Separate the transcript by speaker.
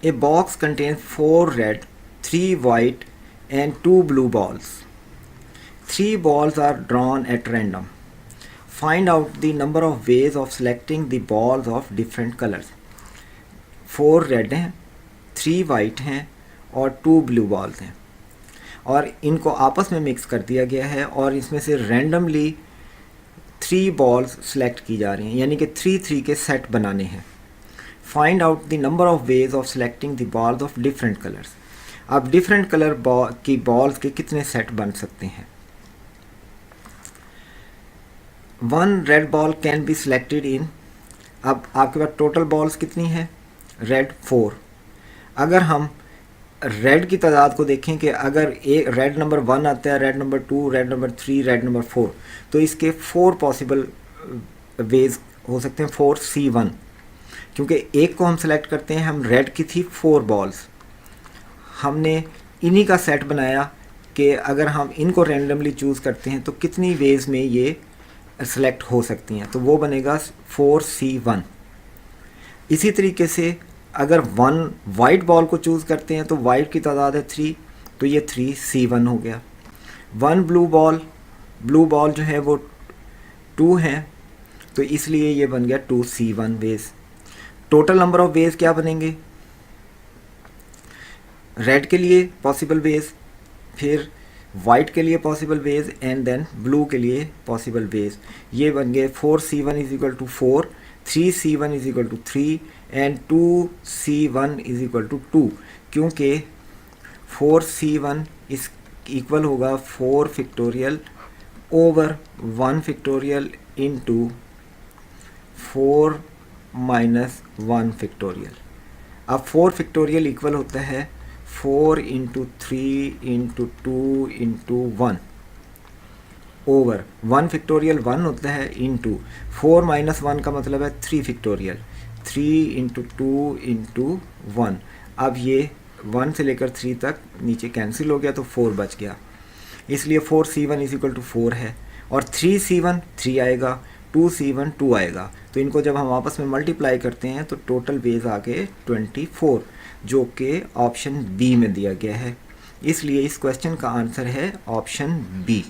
Speaker 1: A box contains 4 red, 3 white and 2 blue balls. 3 balls are drawn at random. Find out the number of ways of selecting the balls of different colors. 4 red हैं, 3 white हैं और 2 blue balls हैं और इनको आपस में mix कर दिया गया है और इसमें से रैंडमली 3 बॉल्स सेलेक्ट की जा रही हैं, यानी कि 3-3 के सेट बनाने हैं. Find out the number of ways of selecting the balls of different colours. अब डिफरेंट कलर की बॉल्स के कितने सेट बन सकते हैं. 1 red ball can be selected in. अब आपके पास टोटल बॉल्स कितनी है, रेड 4. अगर हम रेड की तादाद को देखें कि अगर एक रेड नंबर 1 आता है, red number 2, red number 3, red number 4, तो इसके 4 पॉसिबल वेज हो सकते हैं. 4C1, क्योंकि एक को हम सेलेक्ट करते हैं, हम रेड की थी 4 बॉल्स, हमने इन्हीं का सेट बनाया कि अगर हम इनको रैंडमली चूज़ करते हैं तो कितनी वेज में ये सेलेक्ट हो सकती हैं, तो वो बनेगा 4C1. इसी तरीके से अगर 1 वाइट बॉल को चूज़ करते हैं तो वाइट की तादाद है 3, तो ये 3C1 हो गया. 1 ब्लू बॉल जो है वो 2 हैं, तो इसलिए ये बन गया 2C1 ways. Total number of ways क्या बनेंगे, रेड के लिए पॉसिबल वेज, फिर वाइट के लिए possible ways and then blue के लिए पॉसिबल वेज. ये बन गए 4C1 is equal to 4, 3C1 is equal to 3 and 2C1 is equal to 2, क्योंकि 4C1 इस इक्वल होगा 4 factorial over 1 factorial into 4 minus 1 factorial. अब 4 फैक्टोरियल इक्वल होता है 4 into 3 into 2 into 1 over 1 factorial 1 होता है इंटू 4 माइनस 1 का मतलब है 3 फैक्टोरियल, 3 इंटू 2 इंटू 1. अब ये 1 से लेकर 3 तक नीचे कैंसिल हो गया तो 4 बच गया, इसलिए 4C1 इज इक्वल टू 4 है. और 3C1 3 आएगा, 2C1 2 आएगा, तो इनको जब हम आपस में मल्टीप्लाई करते हैं तो टोटल वेज आ गए 24, जो कि ऑप्शन बी में दिया गया है. इसलिए इस क्वेश्चन का आंसर है ऑप्शन बी.